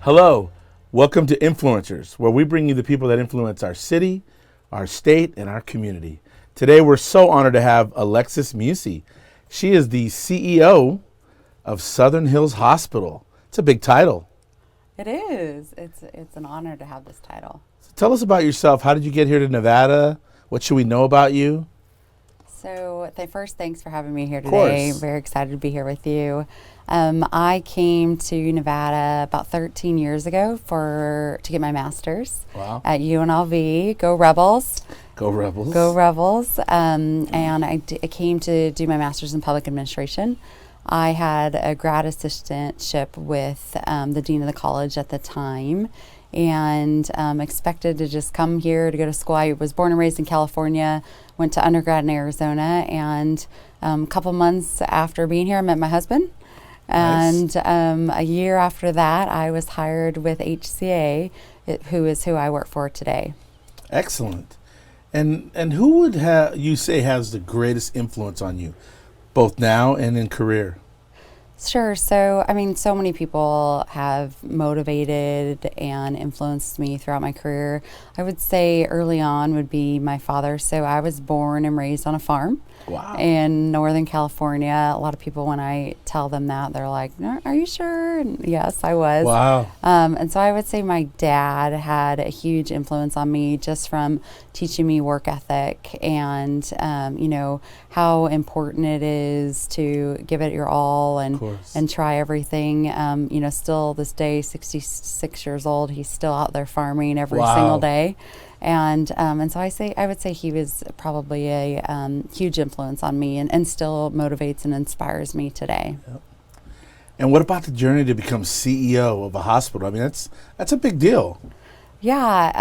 Hello, welcome to Influencers, where we bring you the people that influence our city, our state, and our community. Today, we're so honored to have Alexis Mussi. She is the CEO of Southern Hills Hospital. It's a big title. It is. It's an honor to have this title. So tell us about yourself. How did you get here to Nevada? What should we know about you? So first, thanks for having me here today. Of course. Very excited to be here with you. I came to Nevada about 13 years ago to get my master's at UNLV. Go Rebels! Go Rebels! Go Rebels! And I came to do my master's in public administration. I had a grad assistantship with the dean of the college at the time, and expected to just come here to go to school. I was born and raised in California, went to undergrad in Arizona, and a couple months after being here, I met my husband. Nice. And a year after that, I was hired with HCA, who is who I work for today. Excellent. And who would you say has the greatest influence on you, both now and in career? Sure. So, so many people have motivated and influenced me throughout my career. I would say early on would be my father. So I was born and raised on a farm in Northern California. A lot of people, when I tell them that, they're like, "No, are you sure?" And yes, I was. Wow. And so I would say my dad had a huge influence on me just from teaching me work ethic and, how important it is to give it your all and try everything. Still this day, 66 years old, he's still out there farming every single day. And so I would say he was probably a huge influence on me and still motivates and inspires me today. Yep. And what about the journey to become CEO of a hospital? I mean, that's a big deal. Yeah,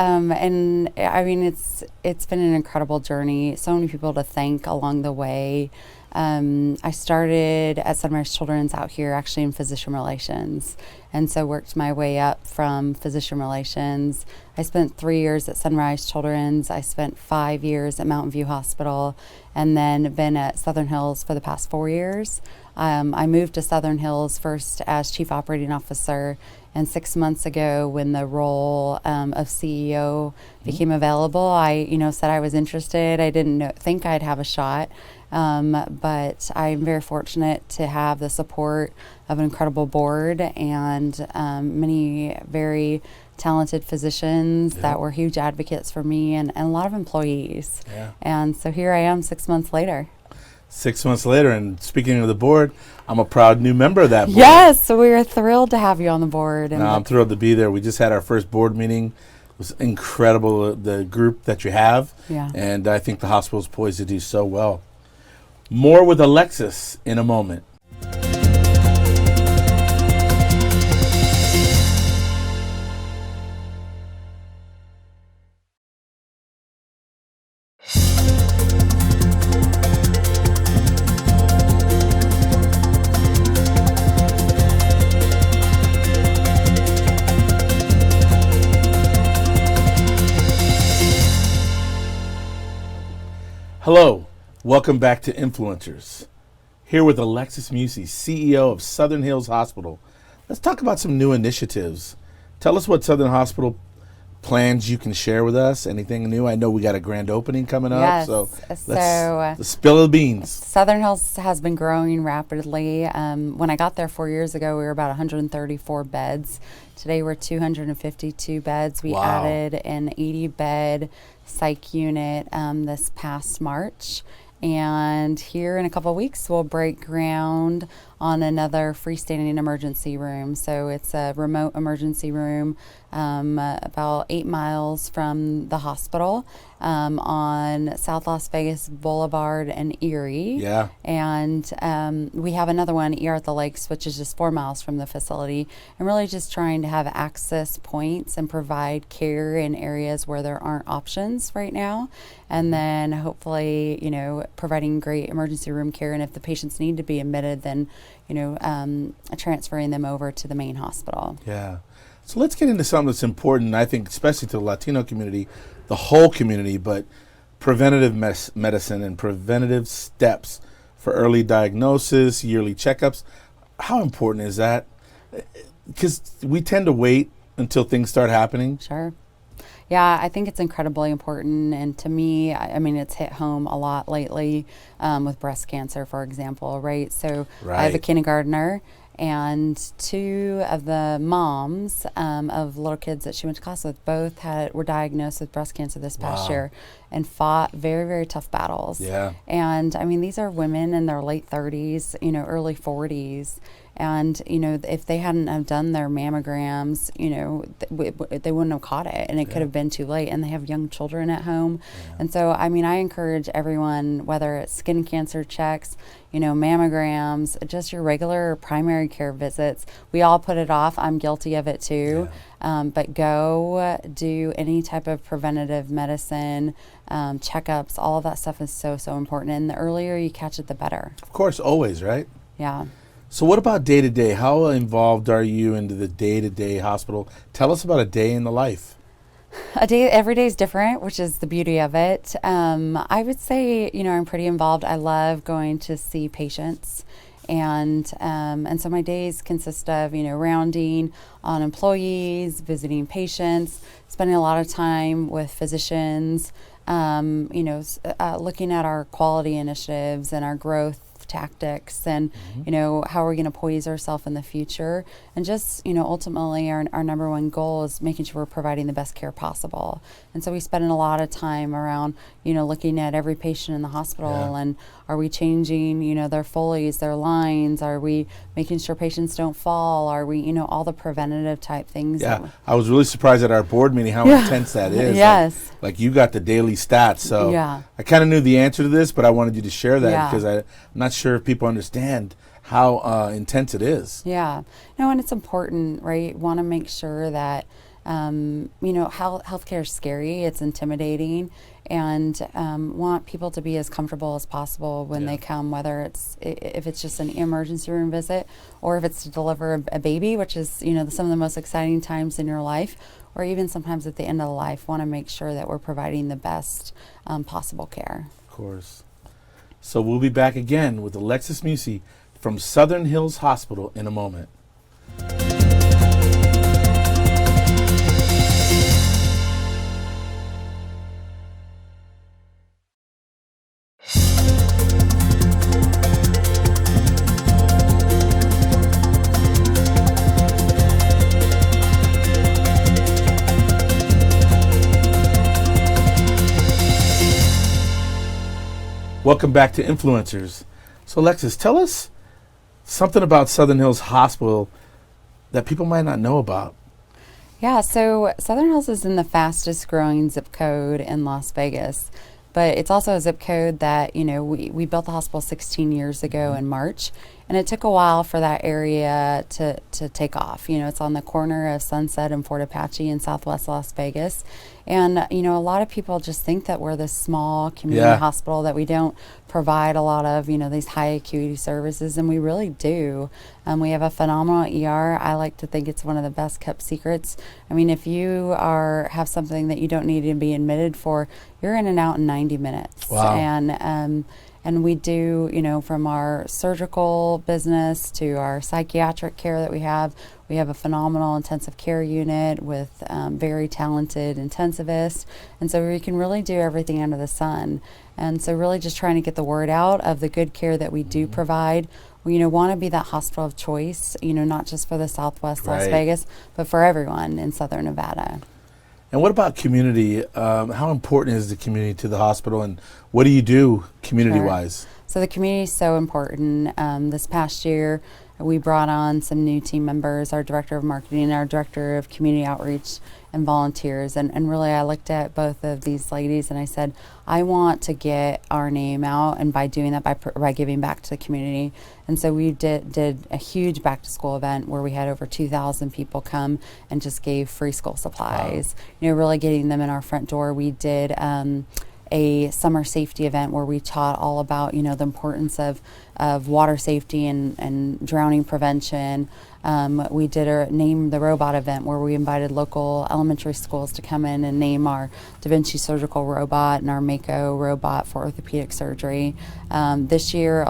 it's been an incredible journey. So many people to thank along the way. I started at Sunrise Children's out here actually in physician relations, and so worked my way up from physician relations. I spent 3 years at Sunrise Children's. I spent 5 years at Mountain View Hospital, and then been at Southern Hills for the past 4 years. I moved to Southern Hills first as Chief Operating Officer, and 6 months ago, when the role of CEO became available, I said I was interested. I didn't think I'd have a shot, but I'm very fortunate to have the support of an incredible board and many very talented physicians that were huge advocates for me and a lot of employees. Yeah. And so here I am 6 months later. 6 months later, and speaking of the board, I'm a proud new member of that board. Yes, so we're thrilled to have you on the board. And I'm thrilled to be there. We just had our first board meeting. It was incredible, the group that you have. Yeah. And I think the hospital's poised to do so well. More with Alexis in a moment. Hello, welcome back to Influencers. Here with Alexis Mussi, CEO of Southern Hills Hospital. Let's talk about some new initiatives. Tell us what Southern Hospital plans you can share with us. Anything new? I know we got a grand opening coming up, so let's spill the beans. Southern Hills has been growing rapidly. When I got there 4 years ago, we were about 134 beds. Today we're 252 beds. We added an 80-bed psych unit this past March. And here in a couple of weeks, we'll break ground on another freestanding emergency room. So it's a remote emergency room about 8 miles from the hospital on South Las Vegas Boulevard and Erie. Yeah. And we have another one, ER at the Lakes, which is just 4 miles from the facility. And really just trying to have access points and provide care in areas where there aren't options right now. And then hopefully, providing great emergency room care. And if the patients need to be admitted, then, transferring them over to the main hospital. Yeah. So let's get into something that's important, I think, especially to the Latino community, the whole community, but preventative medicine and preventative steps for early diagnosis, yearly checkups. How important is that? because we tend to wait until things start happening. Sure. Yeah, I think it's incredibly important. And to me, I mean, it's hit home a lot lately with breast cancer, for example, right? So I have a Right. kindergartner, and two of the moms of little kids that she went to class with both were diagnosed with breast cancer this past Wow. year and fought very, very tough battles. Yeah. And I mean, these are women in their late 30s, early 40s. And, if they hadn't have done their mammograms, they wouldn't have caught it, and it could have been too late. And they have young children at home. Yeah. And so, I mean, I encourage everyone, whether it's skin cancer checks, mammograms, just your regular primary care visits. We all put it off. I'm guilty of it too. Yeah. But go do any type of preventative medicine, checkups. All of that stuff is so, so important. And the earlier you catch it, the better. Of course, always, right? Yeah. So what about day to day? How involved are you into the day to day hospital? Tell us about a day in the life. Every day is different, which is the beauty of it. I would say, I'm pretty involved. I love going to see patients. And so my days consist of, rounding on employees, visiting patients, spending a lot of time with physicians, looking at our quality initiatives and our growth tactics, and how we're going to poise ourselves in the future. And just ultimately our number one goal is making sure we're providing the best care possible. And so we spend a lot of time around looking at every patient in the hospital, and are we changing their Foleys, their lines, are we making sure patients don't fall, are we all the preventative type things. Yeah, I was really surprised at our board meeting how intense that is. Yes. Like you got the daily stats, so Yeah. I kind of knew the answer to this, but I wanted you to share that because I'm not sure if people understand how intense it is. Yeah. No, and it's important, right? Want to make sure that, healthcare is scary, it's intimidating, and want people to be as comfortable as possible when they come, whether if it's just an emergency room visit or if it's to deliver a baby, which is, some of the most exciting times in your life, or even sometimes at the end of the life. Want to make sure that we're providing the best possible care. Of course. So we'll be back again with Alexis Mussi from Southern Hills Hospital in a moment. Welcome back to Influencers. So Alexis, tell us something about Southern Hills Hospital that people might not know about. Yeah, so Southern Hills is in the fastest growing zip code in Las Vegas, but it's also a zip code that, we built the hospital 16 years ago in March, and it took a while for that area to take off. It's on the corner of Sunset and Fort Apache in Southwest Las Vegas. And, a lot of people just think that we're this small community hospital, that we don't provide a lot of, these high acuity services, and we really do. We have a phenomenal ER. I like to think it's one of the best kept secrets. I mean, if you have something that you don't need to be admitted for, you're in and out in 90 minutes. Wow. And we do, from our surgical business to our psychiatric care that we have a phenomenal intensive care unit with very talented intensivists. And so we can really do everything under the sun. And so really just trying to get the word out of the good care that we do provide. We, want to be that hospital of choice, not just for the Southwest Las Vegas, but for everyone in Southern Nevada. And what about community? How important is the community to the hospital, and what do you do community-wise? So the community is so important. This past year, we brought on some new team members, our director of marketing, our director of community outreach, and volunteers. And really, I looked at both of these ladies and I said, I want to get our name out, and by doing that, by giving back to the community. And so we did a huge back to school event where we had over 2,000 people come and just gave free school supplies. Wow. Really getting them in our front door. We did a summer safety event where we taught all about, the importance of water safety and drowning prevention. We did a Name the Robot event where we invited local elementary schools to come in and name our Da Vinci surgical robot and our Mako robot for orthopedic surgery. This year,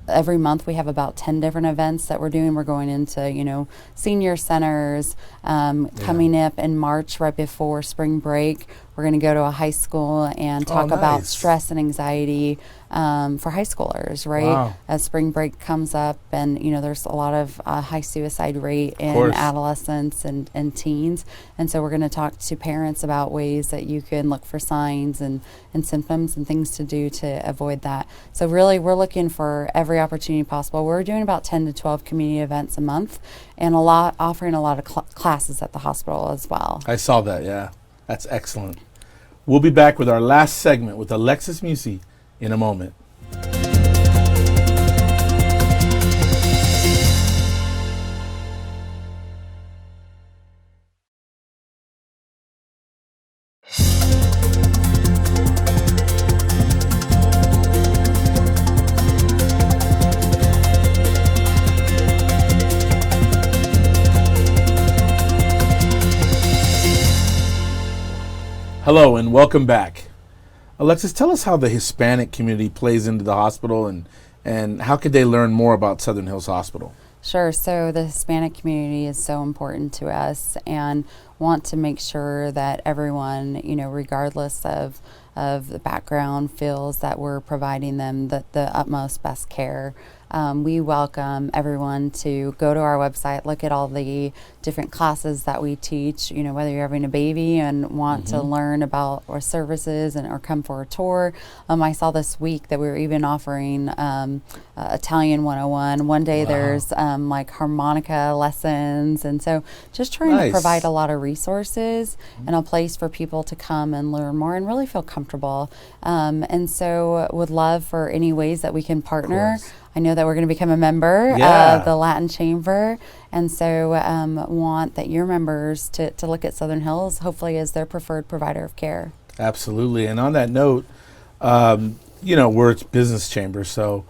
every month we have about 10 different events that we're doing. We're going into, senior centers. Coming up in March, right before spring break, we're going to go to a high school and talk about stress and anxiety for high schoolers, right? Wow. As spring break comes up, and there's a lot of high suicide rate in adolescents and teens, and so we're going to talk to parents about ways that you can look for signs and symptoms and things to do to avoid that. So really, we're looking for every opportunity possible. We're doing about 10 to 12 community events a month, and offering a lot of classes at the hospital as well. I saw that. Yeah, that's excellent. We'll be back with our last segment with Alexis Mussi in a moment. Hello and welcome back. Alexis, tell us how the Hispanic community plays into the hospital and how could they learn more about Southern Hills Hospital? Sure. So the Hispanic community is so important to us and want to make sure that everyone, regardless of the background, feels that we're providing them the utmost best care. We welcome everyone to go to our website, look at all the different classes that we teach, whether you're having a baby and want to learn about our services or come for a tour. I saw this week that we were even offering Italian 101. One day there's like harmonica lessons. And so just trying to provide a lot of resources and a place for people to come and learn more and really feel comfortable. And so would love for any ways that we can partner. I know that we're going to become a member of the Latin Chamber, and so want that your members to look at Southern Hills, hopefully, as their preferred provider of care. Absolutely. And on that note, we're a business chamber, so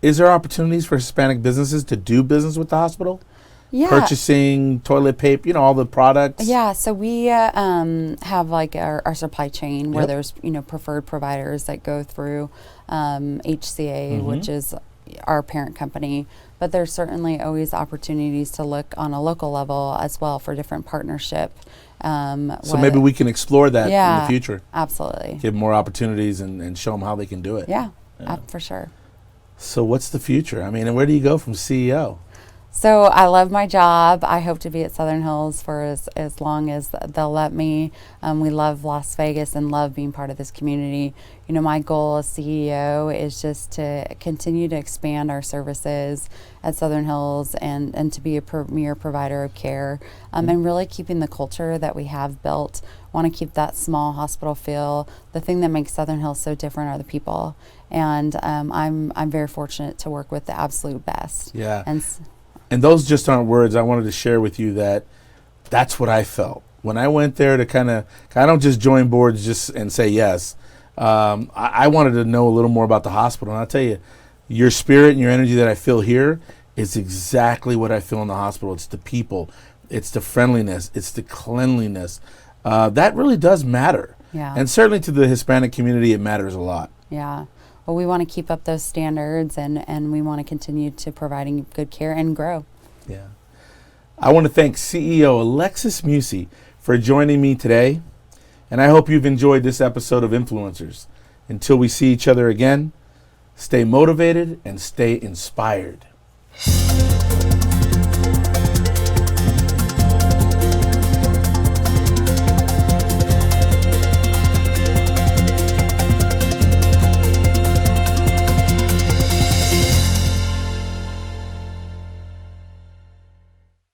is there opportunities for Hispanic businesses to do business with the hospital? Yeah. Purchasing toilet paper, all the products. Yeah, so we have like our supply chain where there's, preferred providers that go through HCA, which is our parent company, but there's certainly always opportunities to look on a local level as well for different partnership. So maybe we can explore that in the future. Absolutely. Give more opportunities and show them how they can do it. Yeah. For sure. So what's the future? I mean, and where do you go from CEO? So I love my job. I hope to be at Southern Hills for as long as they'll let me. We love Las Vegas and love being part of this community. My goal as CEO is just to continue to expand our services at Southern Hills and to be a premier provider of care and really keeping the culture that we have built. Want to keep that small hospital feel. The thing that makes Southern Hills so different are the people. And I'm very fortunate to work with the absolute best. Yeah. And those just aren't words. I wanted to share with you that's what I felt. When I went there to I don't just join boards just and say yes. I wanted to know a little more about the hospital. And I'll tell you, your spirit and your energy that I feel here is exactly what I feel in the hospital. It's the people. It's the friendliness. It's the cleanliness. That really does matter. Yeah. And certainly to the Hispanic community, it matters a lot. Yeah. Well, we want to keep up those standards and we want to continue to providing good care and grow. Yeah. I want to thank CEO Alexis Mussi for joining me today. And I hope you've enjoyed this episode of Influencers. Until we see each other again, stay motivated and stay inspired.